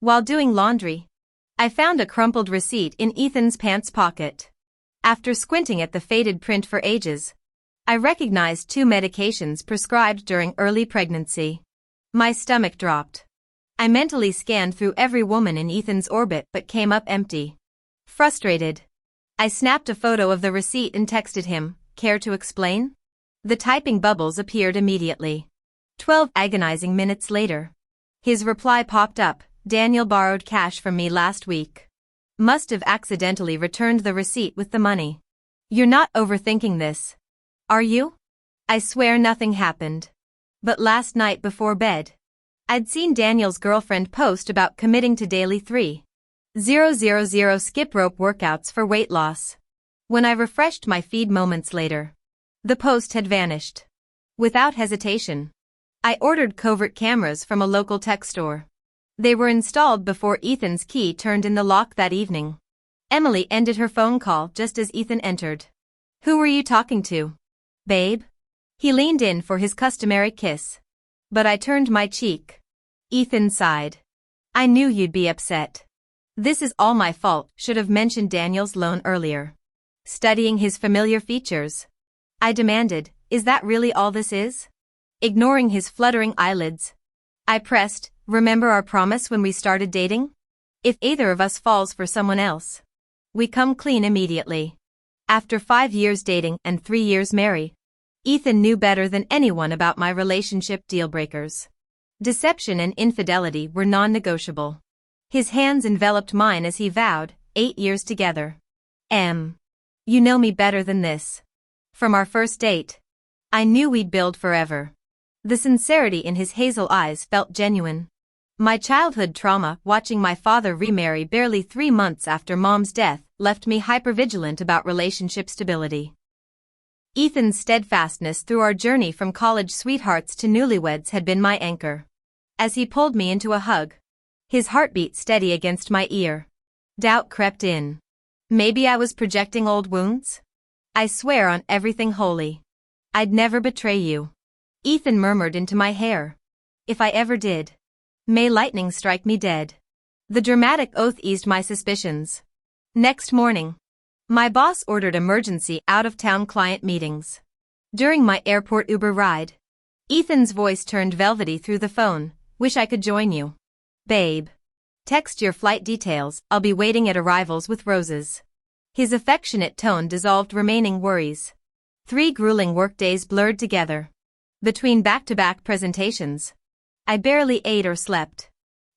While doing laundry, I found a crumpled receipt in Ethan's pants pocket. After squinting at the faded print for ages, I recognized 2 medications prescribed during early pregnancy. My stomach dropped. I mentally scanned through every woman in Ethan's orbit but came up empty. Frustrated, I snapped a photo of the receipt and texted him, "Care to explain?" The typing bubbles appeared immediately. 12 agonizing minutes later, his reply popped up, "Daniel borrowed cash from me last week. Must have accidentally returned the receipt with the money. You're not overthinking this, are you?" I swear nothing happened. But last night before bed, I'd seen Daniel's girlfriend post about committing to daily 3,000 skip rope workouts for weight loss. When I refreshed my feed moments later, the post had vanished. Without hesitation, I ordered covert cameras from a local tech store. They were installed before Ethan's key turned in the lock that evening. Emily ended her phone call just as Ethan entered. "Who were you talking to, babe?" He leaned in for his customary kiss. But I turned my cheek. Ethan sighed. "I knew you'd be upset. This is all my fault, should have mentioned Daniel's loan earlier." Studying his familiar features, I demanded, "Is that really all this is?" Ignoring his fluttering eyelids, I pressed, "Remember our promise when we started dating? If either of us falls for someone else, we come clean immediately." After 5 years dating and 3 years married, Ethan knew better than anyone about my relationship deal-breakers. Deception and infidelity were non-negotiable. His hands enveloped mine as he vowed, 8 years together. You know me better than this." From our first date, I knew we'd build forever. The sincerity in his hazel eyes felt genuine. My childhood trauma, watching my father remarry barely 3 months after Mom's death, left me hypervigilant about relationship stability. Ethan's steadfastness through our journey from college sweethearts to newlyweds had been my anchor. As he pulled me into a hug, his heartbeat steady against my ear, doubt crept in. Maybe I was projecting old wounds? "I swear on everything holy, I'd never betray you," Ethan murmured into my hair. "If I ever did, may lightning strike me dead." The dramatic oath eased my suspicions. Next morning, my boss ordered emergency out-of-town client meetings. During my airport Uber ride, Ethan's voice turned velvety through the phone, "Wish I could join you, babe. Text your flight details, I'll be waiting at arrivals with roses." His affectionate tone dissolved remaining worries. 3 grueling workdays blurred together. Between back-to-back presentations, I barely ate or slept.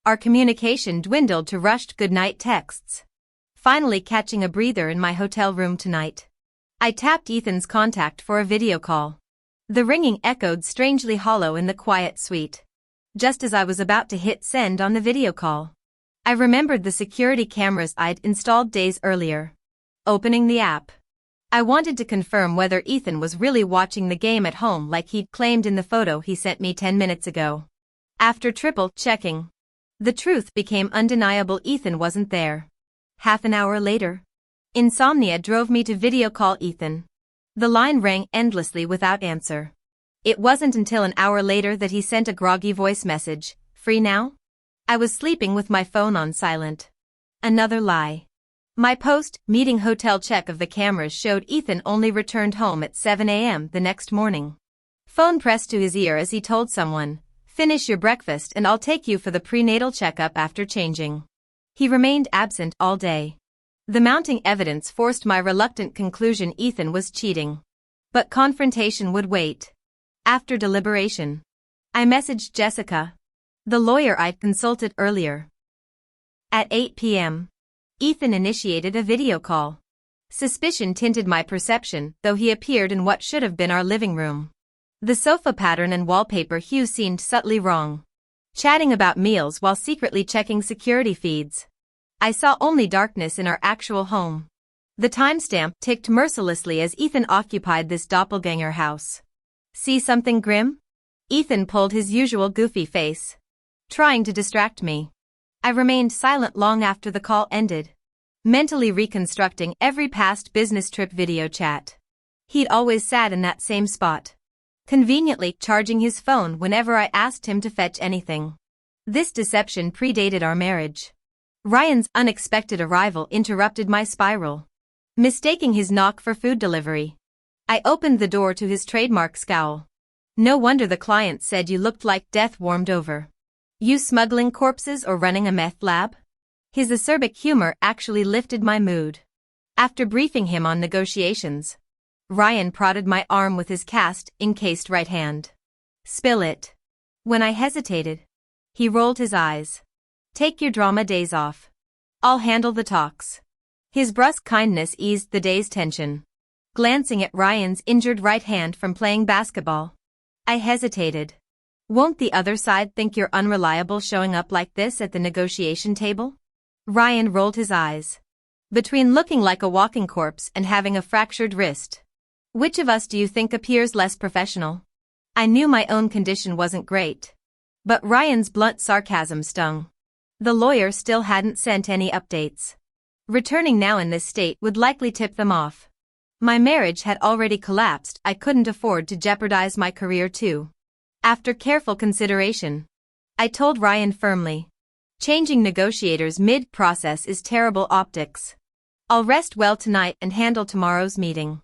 Our communication dwindled to rushed goodnight texts. Finally catching a breather in my hotel room tonight, I tapped Ethan's contact for a video call. The ringing echoed strangely hollow in the quiet suite. Just as I was about to hit send on the video call, I remembered the security cameras I'd installed days earlier. Opening the app, I wanted to confirm whether Ethan was really watching the game at home like he'd claimed in the photo he sent me 10 minutes ago. After triple checking, the truth became undeniable: Ethan wasn't there. Half an hour later, insomnia drove me to video call Ethan. The line rang endlessly without answer. It wasn't until an hour later that he sent a groggy voice message, "Free now?" I was sleeping with my phone on silent. Another lie. My post-meeting hotel check of the cameras showed Ethan only returned home at 7 a.m. the next morning. Phone pressed to his ear as he told someone, "Finish your breakfast and I'll take you for the prenatal checkup after changing." He remained absent all day. The mounting evidence forced my reluctant conclusion: Ethan was cheating. But confrontation would wait. After deliberation, I messaged Jessica, the lawyer I'd consulted earlier. At 8 p.m., Ethan initiated a video call. Suspicion tinted my perception, though he appeared in what should have been our living room. The sofa pattern and wallpaper hue seemed subtly wrong. Chatting about meals while secretly checking security feeds. I saw only darkness in our actual home. The timestamp ticked mercilessly as Ethan occupied this doppelganger house. "See something grim?" Ethan pulled his usual goofy face, trying to distract me. I remained silent long after the call ended, mentally reconstructing every past business trip video chat. He'd always sat in that same spot, conveniently charging his phone whenever I asked him to fetch anything. This deception predated our marriage. Ryan's unexpected arrival interrupted my spiral. Mistaking his knock for food delivery, I opened the door to his trademark scowl. No wonder the client said you looked like death warmed over. You smuggling corpses or running a meth lab? His acerbic humor actually lifted my mood. After briefing him on negotiations, Ryan prodded my arm with his cast-encased right hand. Spill it. When I hesitated, he rolled his eyes. Take your drama days off. I'll handle the talks. His brusque kindness eased the day's tension. Glancing at Ryan's injured right hand from playing basketball, I hesitated. Won't the other side think you're unreliable showing up like this at the negotiation table? Ryan rolled his eyes. Between looking like a walking corpse and having a fractured wrist, which of us do you think appears less professional? I knew my own condition wasn't great, but Ryan's blunt sarcasm stung. The lawyer still hadn't sent any updates. Returning now in this state would likely tip them off. My marriage had already collapsed. I couldn't afford to jeopardize my career too. After careful consideration, I told Ryan firmly, changing negotiators mid-process is terrible optics. I'll rest well tonight and handle tomorrow's meeting.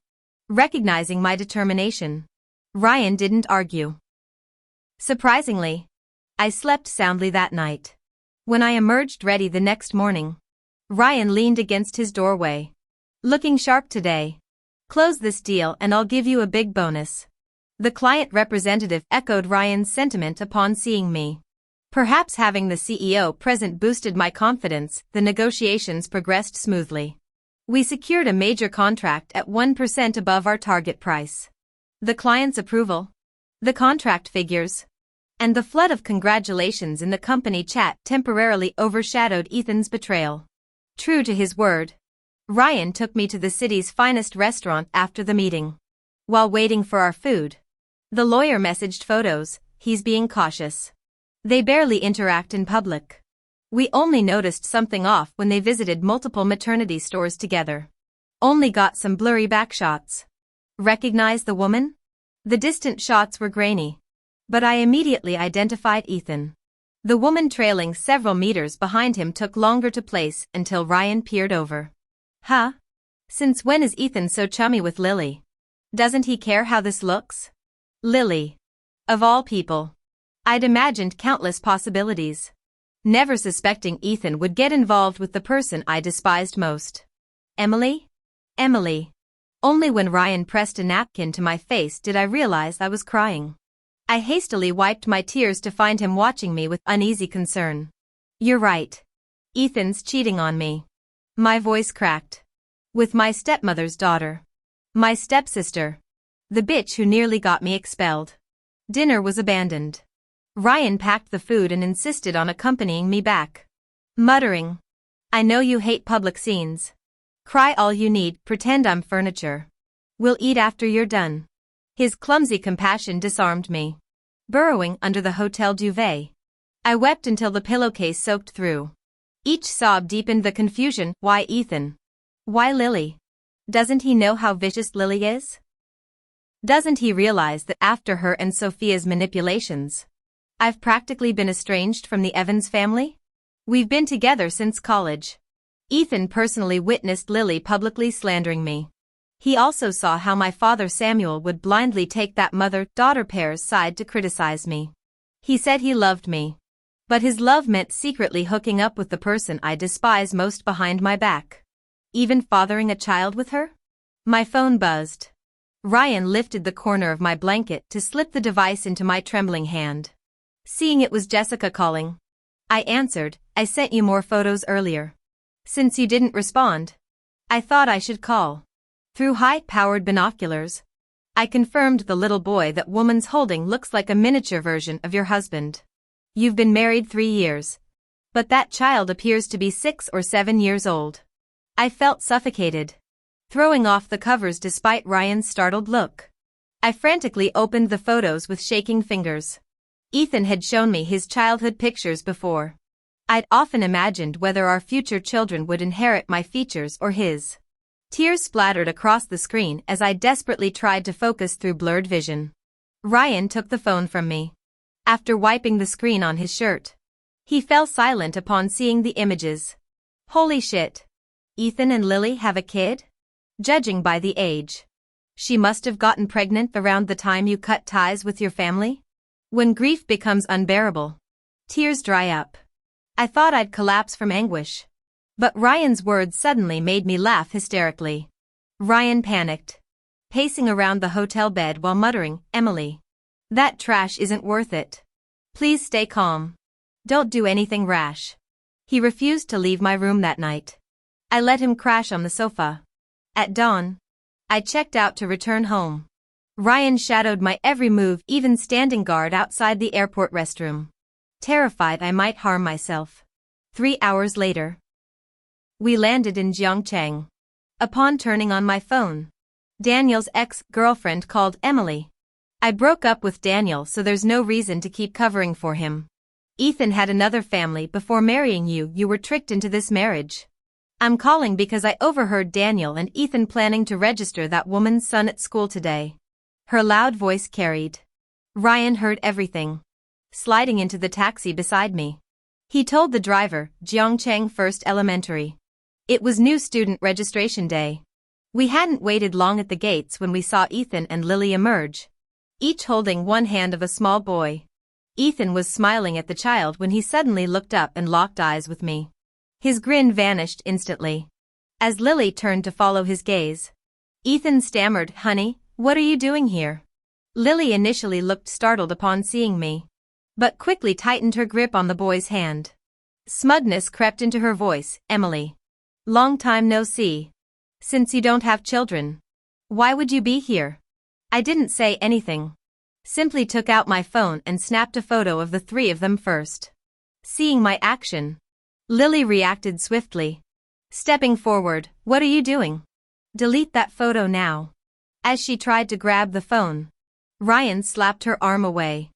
Recognizing my determination, Ryan didn't argue. Surprisingly, I slept soundly that night. When I emerged ready the next morning, Ryan leaned against his doorway. Looking sharp today. Close this deal and I'll give you a big bonus. The client representative echoed Ryan's sentiment upon seeing me. Perhaps having the CEO present boosted my confidence. The negotiations progressed smoothly. We secured a major contract at 1% above our target price. The client's approval, the contract figures, and the flood of congratulations in the company chat temporarily overshadowed Ethan's betrayal. True to his word, Ryan took me to the city's finest restaurant after the meeting. While waiting for our food, the lawyer messaged photos. He's being cautious. They barely interact in public. We only noticed something off when they visited multiple maternity stores together. Only got some blurry backshots. Recognize the woman? The distant shots were grainy, but I immediately identified Ethan. The woman trailing several meters behind him took longer to place until Ryan peered over. Huh? Since when is Ethan so chummy with Lily? Doesn't he care how this looks? Lily. Of all people. I'd imagined countless possibilities, never suspecting Ethan would get involved with the person I despised most. Emily? Emily. Only when Ryan pressed a napkin to my face did I realize I was crying. I hastily wiped my tears to find him watching me with uneasy concern. You're right. Ethan's cheating on me. My voice cracked. With my stepmother's daughter. My stepsister. The bitch who nearly got me expelled. Dinner was abandoned. Ryan packed the food and insisted on accompanying me back. Muttering, I know you hate public scenes. Cry all you need, pretend I'm furniture. We'll eat after you're done. His clumsy compassion disarmed me. Burrowing under the hotel duvet, I wept until the pillowcase soaked through. Each sob deepened the confusion. Why Ethan? Why Lily? Doesn't he know how vicious Lily is? Doesn't he realize that after her and Sophia's manipulations, I've practically been estranged from the Evans family? We've been together since college. Ethan personally witnessed Lily publicly slandering me. He also saw how my father Samuel would blindly take that mother-daughter pair's side to criticize me. He said he loved me, but his love meant secretly hooking up with the person I despise most behind my back. Even fathering a child with her? My phone buzzed. Ryan lifted the corner of my blanket to slip the device into my trembling hand. Seeing it was Jessica calling, I answered. I sent you more photos earlier. Since you didn't respond, I thought I should call. Through high-powered binoculars, I confirmed the little boy that woman's holding looks like a miniature version of your husband. You've been married 3 years, but that child appears to be 6 or 7 years old. I felt suffocated, throwing off the covers despite Ryan's startled look. I frantically opened the photos with shaking fingers. Ethan had shown me his childhood pictures before. I'd often imagined whether our future children would inherit my features or his. Tears splattered across the screen as I desperately tried to focus through blurred vision. Ryan took the phone from me. After wiping the screen on his shirt, He fell silent upon seeing the images. Holy shit. Ethan and Lily have a kid? Judging by the age, she must have gotten pregnant around the time you cut ties with your family? When grief becomes unbearable, tears dry up. I thought I'd collapse from anguish. But Ryan's words suddenly made me laugh hysterically. Ryan panicked, pacing around the hotel bed while muttering, "Emily, that trash isn't worth it. Please stay calm. Don't do anything rash." He refused to leave my room that night. I let him crash on the sofa. At dawn, I checked out to return home. Ryan shadowed my every move, even standing guard outside the airport restroom, terrified I might harm myself. 3 hours later, we landed in Zhangcheng. Upon turning on my phone, Daniel's ex-girlfriend called Emily. I broke up with Daniel, so there's no reason to keep covering for him. Ethan had another family before marrying you. You were tricked into this marriage. I'm calling because I overheard Daniel and Ethan planning to register that woman's son at school today. Her loud voice carried. Ryan heard everything, sliding into the taxi beside me. He told the driver, Zhangcheng First Elementary. It was new student registration day. We hadn't waited long at the gates when we saw Ethan and Lily emerge, each holding one hand of a small boy. Ethan was smiling at the child when he suddenly looked up and locked eyes with me. His grin vanished instantly. As Lily turned to follow his gaze, Ethan stammered, "Honey, what are you doing here?" Lily initially looked startled upon seeing me, but quickly tightened her grip on the boy's hand. Smugness crept into her voice. "Emily, long time no see. Since you don't have children, why would you be here?" I didn't say anything. Simply took out my phone and snapped a photo of the three of them first. Seeing my action, Lily reacted swiftly, stepping forward. "What are you doing? Delete that photo now." As she tried to grab the phone, Ryan slapped her arm away.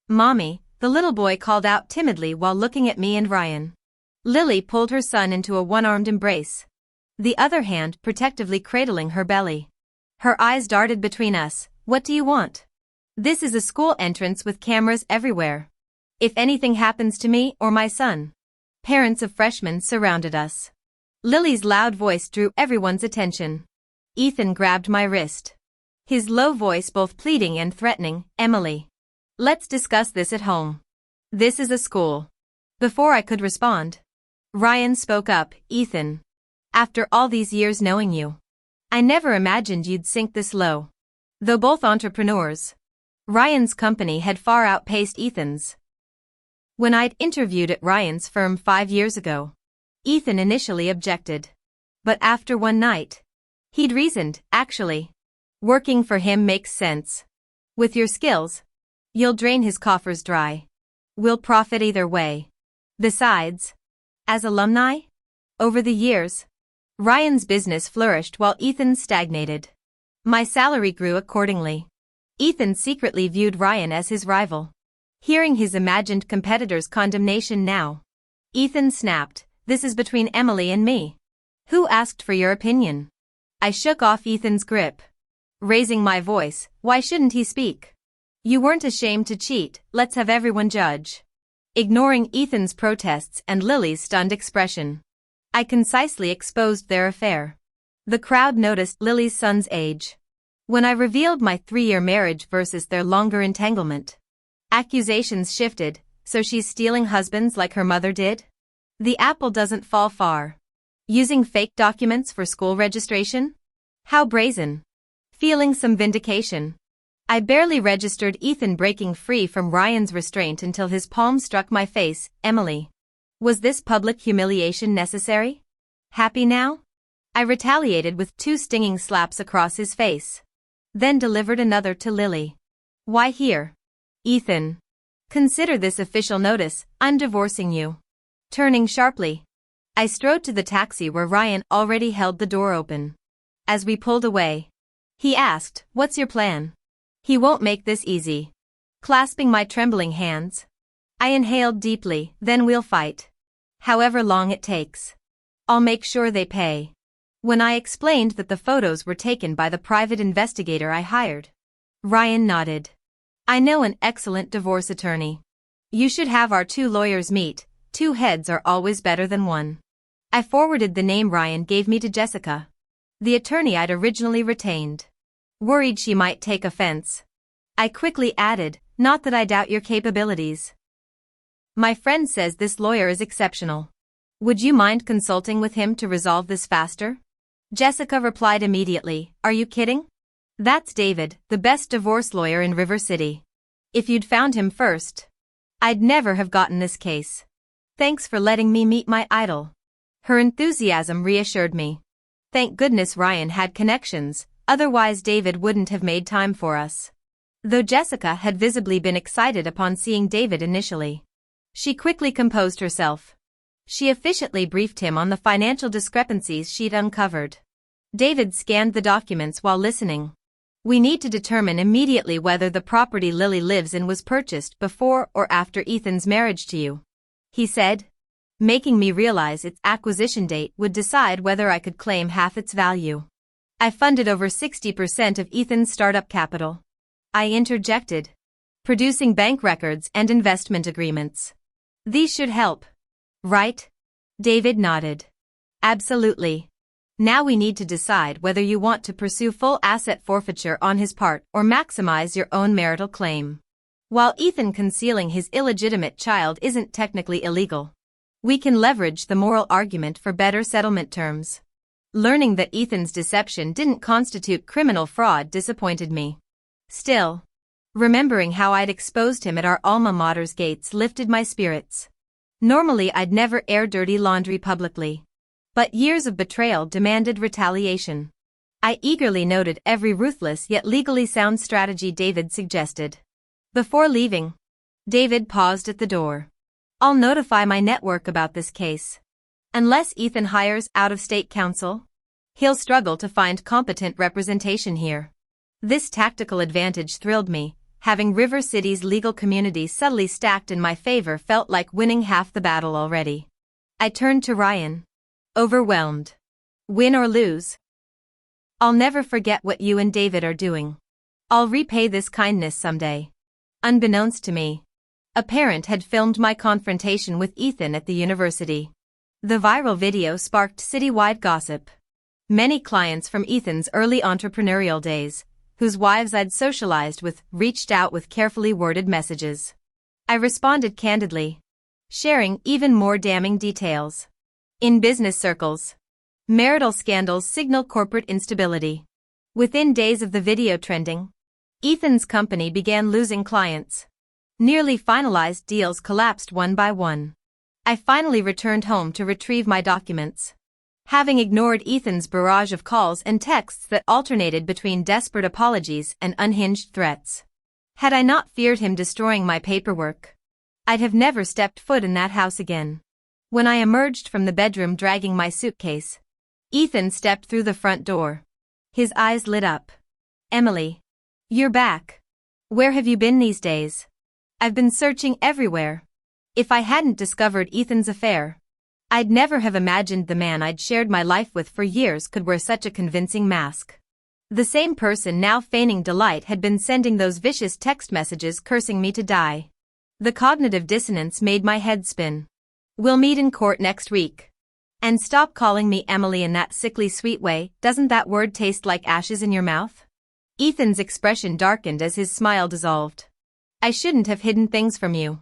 "Mommy," the little boy called out timidly while looking at me and Ryan. Lily pulled her son into a one-armed embrace, the other hand protectively cradling her belly. Her eyes darted between us. "What do you want? This is a school entrance with cameras everywhere. If anything happens to me or my son." Parents of freshmen surrounded us. Lily's loud voice drew everyone's attention. Ethan grabbed my wrist, his low voice both pleading and threatening. "Emily, let's discuss this at home. This is a school." Before I could respond, Ryan spoke up. "Ethan, after all these years knowing you, I never imagined you'd sink this low." Though both entrepreneurs, Ryan's company had far outpaced Ethan's. When I'd interviewed at Ryan's firm 5 years ago, Ethan initially objected. But after one night, he'd reasoned, "Actually, working for him makes sense. With your skills, you'll drain his coffers dry. We'll profit either way. Besides, as alumni, over the years, Ryan's business flourished while Ethan's stagnated. My salary grew accordingly." Ethan secretly viewed Ryan as his rival. Hearing his imagined competitor's condemnation now, Ethan snapped, "This is between Emily and me. Who asked for your opinion?" I shook off Ethan's grip, raising my voice. "Why shouldn't he speak? You weren't ashamed to cheat, let's have everyone judge." Ignoring Ethan's protests and Lily's stunned expression, I concisely exposed their affair. The crowd noticed Lily's son's age. When I revealed my 3-year marriage versus their longer entanglement, accusations shifted. "So she's stealing husbands like her mother did? The apple doesn't fall far. Using fake documents for school registration? How brazen." Feeling some vindication, I barely registered Ethan, breaking free from Ryan's restraint until his palm struck my face. "Emily, was this public humiliation necessary? Happy now?" I retaliated with 2 stinging slaps across his face, then delivered another to Lily. "Why here? Ethan, consider this official notice. I'm divorcing you." Turning sharply, I strode to the taxi where Ryan already held the door open. As we pulled away, he asked, "What's your plan?" "He won't make this easy." Clasping my trembling hands, I inhaled deeply. "Then we'll fight. However long it takes. I'll make sure they pay." When I explained that the photos were taken by the private investigator I hired, Ryan nodded. "I know an excellent divorce attorney. You should have our 2 lawyers meet. Two heads are always better than one. I forwarded the name Ryan gave me to Jessica, the attorney I'd originally retained. Worried she might take offense, I quickly added, "Not that I doubt your capabilities. My friend says this lawyer is exceptional. Would you mind consulting with him to resolve this faster?" Jessica replied immediately, "Are you kidding? That's David, the best divorce lawyer in River City. If you'd found him first, I'd never have gotten this case. Thanks for letting me meet my idol." Her enthusiasm reassured me. Thank goodness Ryan had connections, otherwise David wouldn't have made time for us. Though Jessica had visibly been excited upon seeing David initially, she quickly composed herself. She efficiently briefed him on the financial discrepancies she'd uncovered. David scanned the documents while listening. "We need to determine immediately whether the property Lily lives in was purchased before or after Ethan's marriage to you," he said, making me realize its acquisition date would decide whether I could claim half its value. "I funded over 60% of Ethan's startup capital," I interjected, "producing bank records and investment agreements. These should help, right?" David nodded. "Absolutely. Now we need to decide whether you want to pursue full asset forfeiture on his part or maximize your own marital claim. While Ethan concealing his illegitimate child isn't technically illegal, we can leverage the moral argument for better settlement terms." Learning that Ethan's deception didn't constitute criminal fraud disappointed me. Still, remembering how I'd exposed him at our alma mater's gates lifted my spirits. Normally I'd never air dirty laundry publicly, but years of betrayal demanded retaliation. I eagerly noted every ruthless yet legally sound strategy David suggested. Before leaving, David paused at the door. "I'll notify my network about this case. Unless Ethan hires out-of-state counsel, he'll struggle to find competent representation here." This tactical advantage thrilled me. Having River City's legal community subtly stacked in my favor felt like winning half the battle already. I turned to Ryan, overwhelmed. "Win or lose, I'll never forget what you and David are doing. I'll repay this kindness someday." Unbeknownst to me, a parent had filmed my confrontation with Ethan at the university. The viral video sparked citywide gossip. Many clients from Ethan's early entrepreneurial days, whose wives I'd socialized with, reached out with carefully worded messages. I responded candidly, sharing even more damning details. In business circles, marital scandals signal corporate instability. Within days of the video trending, Ethan's company began losing clients. Nearly finalized deals collapsed one by one. I finally returned home to retrieve my documents. Having ignored Ethan's barrage of calls and texts that alternated between desperate apologies and unhinged threats. Had I not feared him destroying my paperwork, I'd have never stepped foot in that house again. When I emerged from the bedroom dragging my suitcase, Ethan stepped through the front door. His eyes lit up. "Emily, you're back. Where have you been these days? I've been searching everywhere." If I hadn't discovered Ethan's affair, I'd never have imagined the man I'd shared my life with for years could wear such a convincing mask. The same person now feigning delight had been sending those vicious text messages cursing me to die. The cognitive dissonance made my head spin. "We'll meet in court next week. And stop calling me Emily in that sickly sweet way. Doesn't that word taste like ashes in your mouth?" Ethan's expression darkened as his smile dissolved. "I shouldn't have hidden things from you.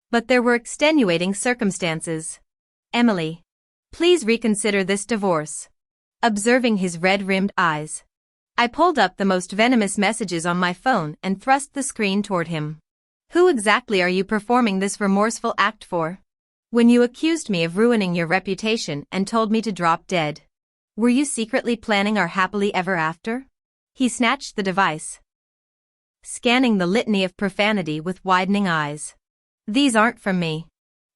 But there were extenuating circumstances. Emily, please reconsider this divorce." Observing his red-rimmed eyes, I pulled up the most venomous messages on my phone and thrust the screen toward him. "Who exactly are you performing this remorseful act for? When you accused me of ruining your reputation and told me to drop dead, were you secretly planning our happily ever after?" He snatched the device, scanning the litany of profanity with widening eyes. "These aren't from me.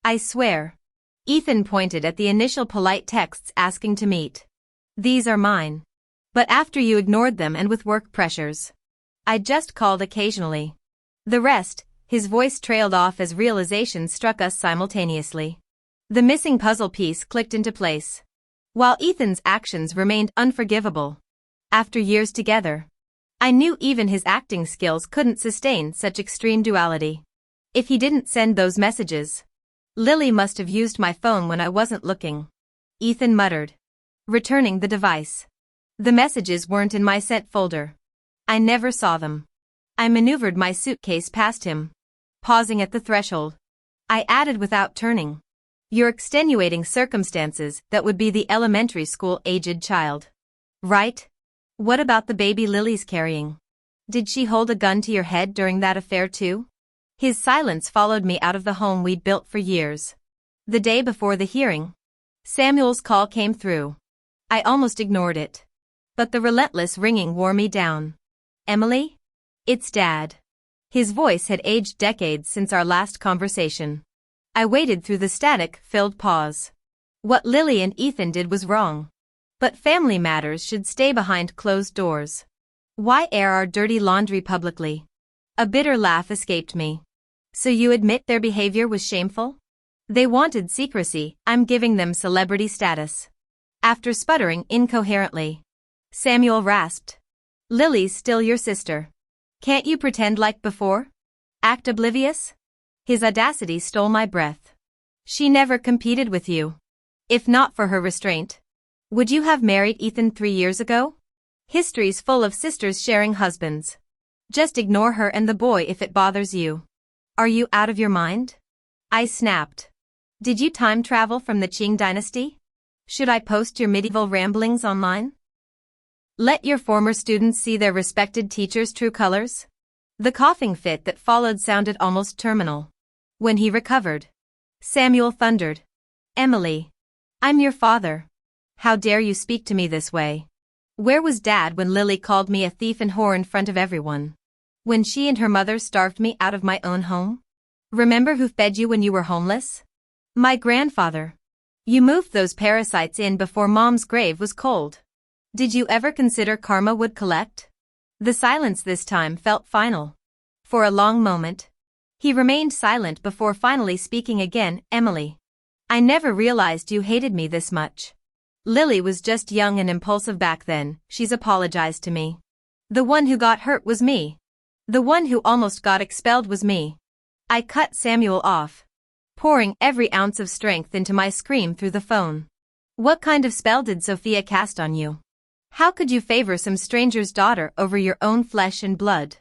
I swear." Ethan pointed at the initial polite texts asking to meet. "These are mine. But after you ignored them and with work pressures, I just called occasionally. The rest," his voice trailed off as realization struck us simultaneously. The missing puzzle piece clicked into place. While Ethan's actions remained unforgivable, after years together, I knew even his acting skills couldn't sustain such extreme duality. If he didn't send those messages, Lily must have used my phone when I wasn't looking. Ethan muttered, returning the device. The messages weren't in my sent folder. I never saw them. I maneuvered my suitcase past him, pausing at the threshold. I added without turning. Your extenuating circumstances, that would be the elementary school-aged child. Right? What about the baby Lily's carrying? Did she hold a gun to your head during that affair too? His silence followed me out of the home we'd built for years. The day before the hearing, Samuel's call came through. I almost ignored it. But the relentless ringing wore me down. Emily? It's Dad. His voice had aged decades since our last conversation. I waited through the static-filled pause. What Lily and Ethan did was wrong. But family matters should stay behind closed doors. Why air our dirty laundry publicly? A bitter laugh escaped me. So you admit their behavior was shameful? They wanted secrecy, I'm giving them celebrity status. After sputtering incoherently, Samuel rasped. Lily's still your sister. Can't you pretend like before? Act oblivious? His audacity stole my breath. She never competed with you. If not for her restraint, would you have married Ethan 3 years ago? History's full of sisters sharing husbands. Just ignore her and the boy if it bothers you. Are you out of your mind? I snapped. Did you time travel from the Qing dynasty? Should I post your medieval ramblings online? Let your former students see their respected teacher's true colors? The coughing fit that followed sounded almost terminal. When he recovered, Samuel thundered. Emily, I'm your father. How dare you speak to me this way? Where was Dad when Lily called me a thief and whore in front of everyone? When she and her mother starved me out of my own home? Remember who fed you when you were homeless? My grandfather. You moved those parasites in before Mom's grave was cold. Did you ever consider karma would collect? The silence this time felt final. For a long moment, he remained silent before finally speaking again. Emily, I never realized you hated me this much. Lily was just young and impulsive back then, she's apologized to me. The one who got hurt was me. The one who almost got expelled was me. I cut Samuel off, pouring every ounce of strength into my scream through the phone. What kind of spell did Sophia cast on you? How could you favor some stranger's daughter over your own flesh and blood?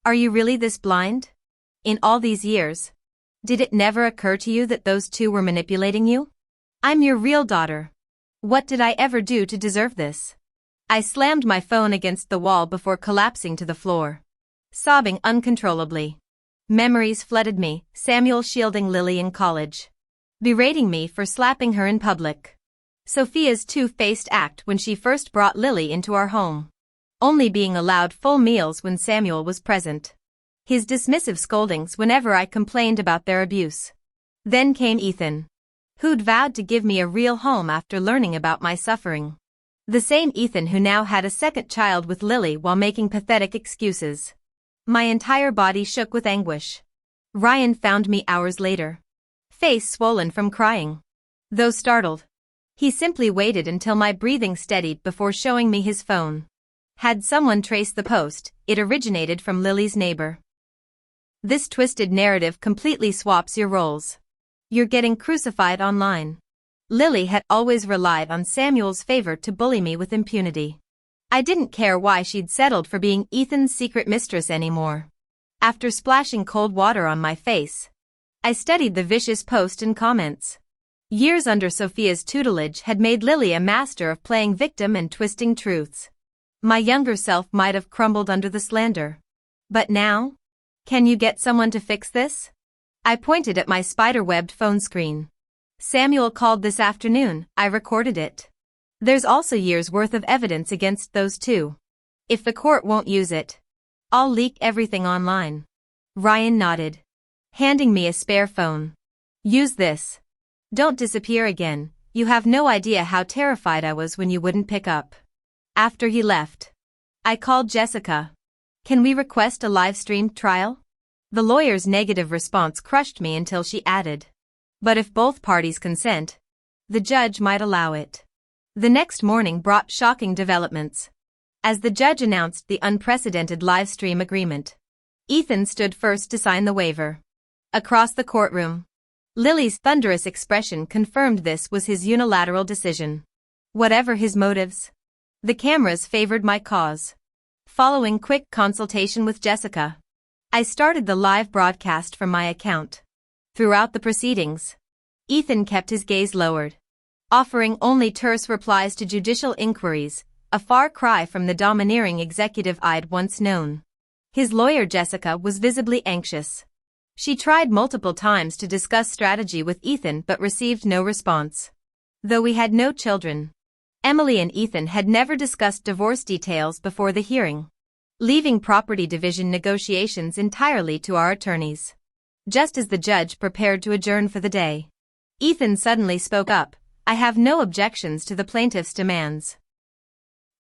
Are you really this blind? In all these years, did it never occur to you that those two were manipulating you? I'm your real daughter. What did I ever do to deserve this? I slammed my phone against the wall before collapsing to the floor, sobbing uncontrollably. Memories flooded me, Samuel shielding Lily in college, berating me for slapping her in public. Sophia's two-faced act when she first brought Lily into our home, only being allowed full meals when Samuel was present. His dismissive scoldings whenever I complained about their abuse. Then came Ethan, who'd vowed to give me a real home after learning about my suffering. The same Ethan who now had a second child with Lily while making pathetic excuses. My entire body shook with anguish. Ryan found me hours later, face swollen from crying. Though startled, he simply waited until my breathing steadied before showing me his phone. Had someone traced the post, it originated from Lily's neighbor. This twisted narrative completely swaps your roles. You're getting crucified online. Lily had always relied on Samuel's favor to bully me with impunity. I didn't care why she'd settled for being Ethan's secret mistress anymore. After splashing cold water on my face, I studied the vicious post and comments. Years under Sophia's tutelage had made Lily a master of playing victim and twisting truths. My younger self might have crumbled under the slander. But now? Can you get someone to fix this? I pointed at my spider-webbed phone screen. Samuel called this afternoon, I recorded it. There's also years' worth of evidence against those two. If the court won't use it, I'll leak everything online. Ryan nodded, handing me a spare phone. Use this. Don't disappear again, you have no idea how terrified I was when you wouldn't pick up. After he left, I called Jessica. Can we request a live-streamed trial? The lawyer's negative response crushed me until she added. But if both parties consent, the judge might allow it. The next morning brought shocking developments. As the judge announced the unprecedented live-stream agreement, Ethan stood first to sign the waiver. Across the courtroom, Lily's thunderous expression confirmed this was his unilateral decision. Whatever his motives, the cameras favored my cause. Following quick consultation with Jessica, I started the live broadcast from my account. Throughout the proceedings, Ethan kept his gaze lowered, offering only terse replies to judicial inquiries, a far cry from the domineering executive I'd once known. His lawyer Jessica was visibly anxious. She tried multiple times to discuss strategy with Ethan but received no response. Though we had no children, Emily and Ethan had never discussed divorce details before the hearing, leaving property division negotiations entirely to our attorneys. Just as the judge prepared to adjourn for the day, Ethan suddenly spoke up. "I have no objections to the plaintiff's demands.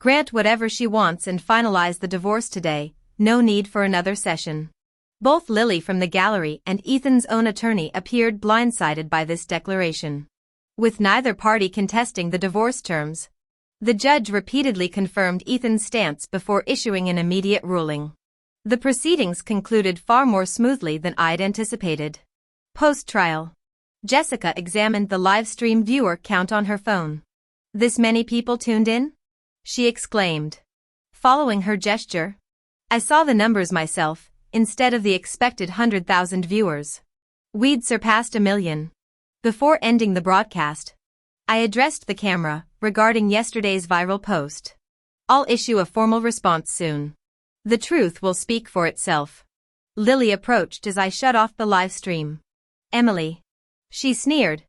Grant whatever she wants and finalize the divorce today, no need for another session." Both Lily from the gallery and Ethan's own attorney appeared blindsided by this declaration. With neither party contesting the divorce terms, the judge repeatedly confirmed Ethan's stance before issuing an immediate ruling. The proceedings concluded far more smoothly than I'd anticipated. Post-trial, Jessica examined the live stream viewer count on her phone. "This many people tuned in?" she exclaimed. Following her gesture, I saw the numbers myself, instead of the expected 100,000 viewers. We'd surpassed 1 million. Before ending the broadcast, I addressed the camera regarding yesterday's viral post. "I'll issue a formal response soon. The truth will speak for itself." Lily approached as I shut off the live stream. "Emily," she sneered,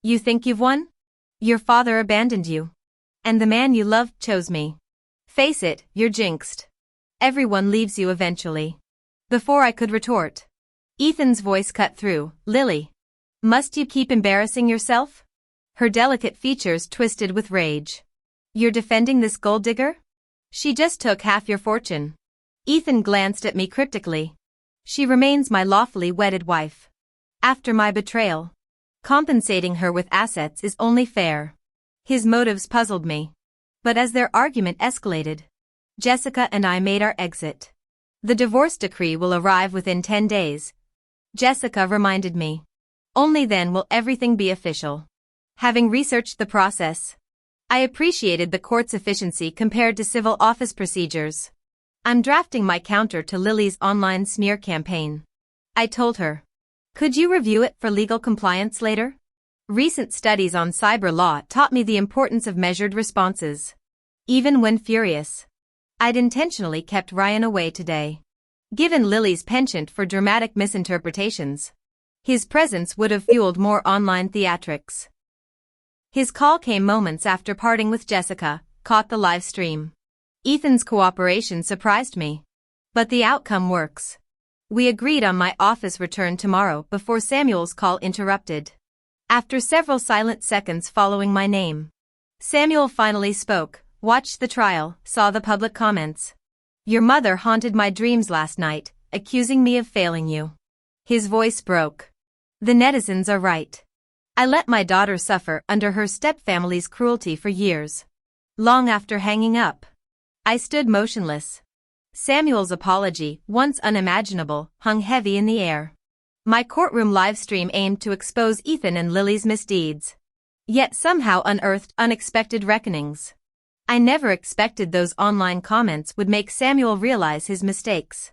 "you think you've won? Your father abandoned you. And the man you loved chose me. Face it, you're jinxed. Everyone leaves you eventually." Before I could retort, Ethan's voice cut through. "Lily, must you keep embarrassing yourself?" Her delicate features twisted with rage. "You're defending this gold digger? She just took half your fortune." Ethan glanced at me cryptically. "She remains my lawfully wedded wife. After my betrayal, compensating her with assets is only fair." His motives puzzled me. But as their argument escalated, Jessica and I made our exit. "The divorce decree will arrive within 10 days, Jessica reminded me. "Only then will everything be official." Having researched the process, I appreciated the court's efficiency compared to civil office procedures. "I'm drafting my counter to Lily's online smear campaign," I told her. "Could you review it for legal compliance later?" Recent studies on cyber law taught me the importance of measured responses. Even when furious, I'd intentionally kept Ryan away today. Given Lily's penchant for dramatic misinterpretations, his presence would have fueled more online theatrics. His call came moments after parting with Jessica, caught the live stream. Ethan's cooperation surprised me. But the outcome works. We agreed on my office return tomorrow before Samuel's call interrupted. After several silent seconds following my name, Samuel finally spoke. "Watched the trial, saw the public comments. Your mother haunted my dreams last night, accusing me of failing you." His voice broke. "The netizens are right. I let my daughter suffer under her stepfamily's cruelty for years." Long after hanging up, I stood motionless. Samuel's apology, once unimaginable, hung heavy in the air. My courtroom livestream aimed to expose Ethan and Lily's misdeeds, yet somehow unearthed unexpected reckonings. I never expected those online comments would make Samuel realize his mistakes.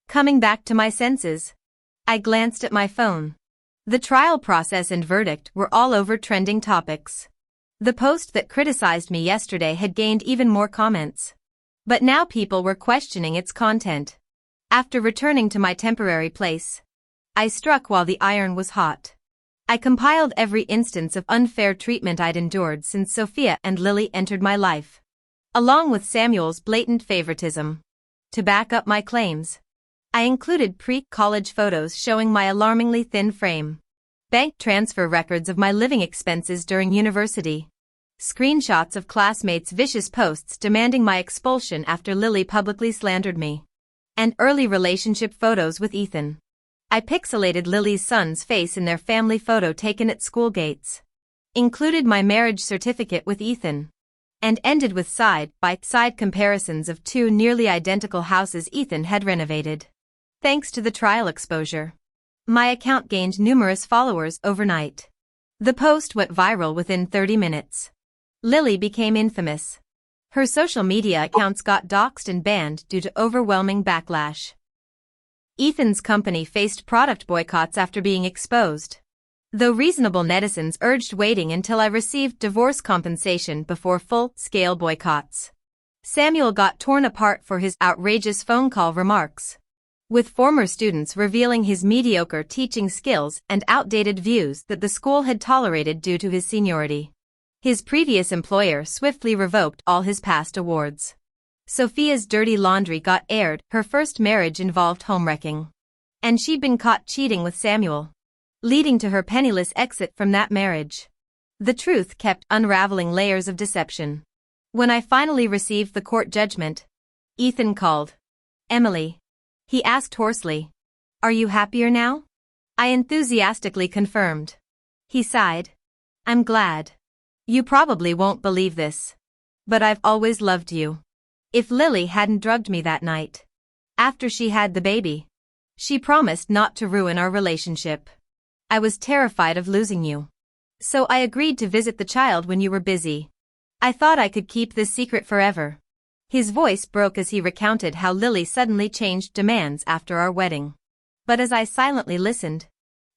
Coming back to my senses, I glanced at my phone. The trial process and verdict were all over trending topics. The post that criticized me yesterday had gained even more comments. But now people were questioning its content. After returning to my temporary place, I struck while the iron was hot. I compiled every instance of unfair treatment I'd endured since Sophia and Lily entered my life, along with Samuel's blatant favoritism. To back up my claims, I included pre-college photos showing my alarmingly thin frame, bank transfer records of my living expenses during university, screenshots of classmates' vicious posts demanding my expulsion after Lily publicly slandered me, and early relationship photos with Ethan. I pixelated Lily's son's face in their family photo taken at school gates, included my marriage certificate with Ethan, and ended with side-by-side comparisons of two nearly identical houses Ethan had renovated. Thanks to the trial exposure, My account gained numerous followers overnight. The post went viral within 30 minutes. Lily became infamous. Her social media accounts got doxxed and banned due to overwhelming backlash. Ethan's company faced product boycotts after being exposed. Though reasonable netizens urged waiting until I received divorce compensation before full-scale boycotts. Samuel got torn apart for his outrageous phone call remarks, with former students revealing his mediocre teaching skills and outdated views that the school had tolerated due to his seniority. His previous employer swiftly revoked all his past awards. Sophia's dirty laundry got aired. Her first marriage involved homewrecking, and she'd been caught cheating with Samuel, leading to her penniless exit from that marriage. The truth kept unraveling layers of deception. When I finally received the court judgment, Ethan called. "Emily," he asked hoarsely, "are you happier now?" I enthusiastically confirmed. He sighed. "I'm glad. You probably won't believe this, but I've always loved you." If Lily hadn't drugged me that night, after she had the baby, she promised not to ruin our relationship. I was terrified of losing you, so I agreed to visit the child when you were busy. I thought I could keep this secret forever. His voice broke as he recounted how Lily suddenly changed demands after our wedding. But as I silently listened,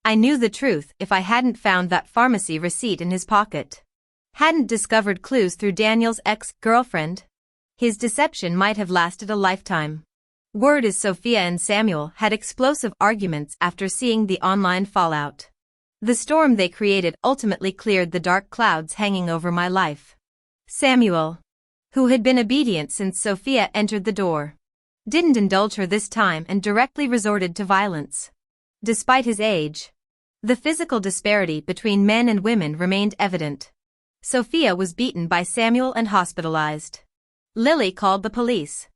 I knew the truth. If I hadn't found that pharmacy receipt in his pocket, hadn't discovered clues through Daniel's ex-girlfriend, his deception might have lasted a lifetime. Word is Sophia and Samuel had explosive arguments after seeing the online fallout. The storm they created ultimately cleared the dark clouds hanging over my life. Samuel, who had been obedient since Sophia entered the door, didn't indulge her this time and directly resorted to violence. Despite his age, the physical disparity between men and women remained evident. Sophia was beaten by Samuel and hospitalized. Lily called the police.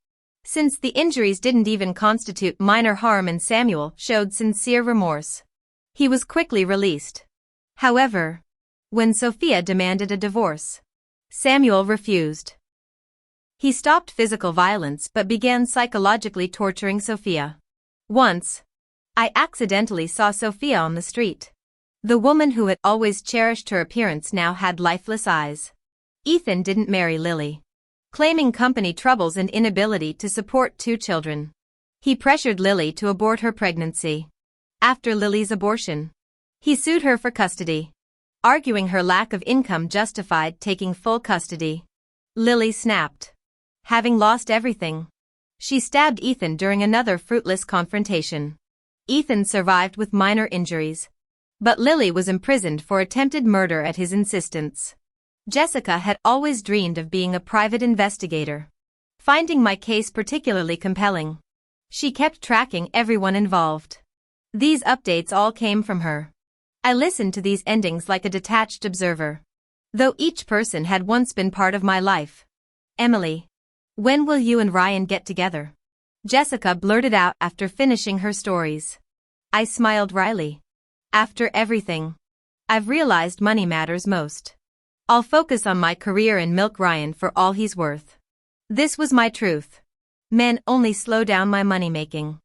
Since the injuries didn't even constitute minor harm and Samuel showed sincere remorse, he was quickly released. However, when Sophia demanded a divorce, Samuel refused. He stopped physical violence but began psychologically torturing Sophia. Once, I accidentally saw Sophia on the street. The woman who had always cherished her appearance now had lifeless eyes. Ethan didn't marry Lily, claiming company troubles and inability to support 2 children. He pressured Lily to abort her pregnancy. After Lily's abortion, he sued her for custody, arguing her lack of income justified taking full custody. Lily snapped. Having lost everything, she stabbed Ethan during another fruitless confrontation. Ethan survived with minor injuries, but Lily was imprisoned for attempted murder at his insistence. Jessica had always dreamed of being a private investigator, finding my case particularly compelling. She kept tracking everyone involved. These updates all came from her. I listened to these endings like a detached observer, though each person had once been part of my life. "Emily, when will you and Ryan get together?" Jessica blurted out after finishing her stories. I smiled wryly. "After everything I've realized, money matters most. I'll focus on my career and milk Ryan for all he's worth." This was my truth. Men only slow down my money making.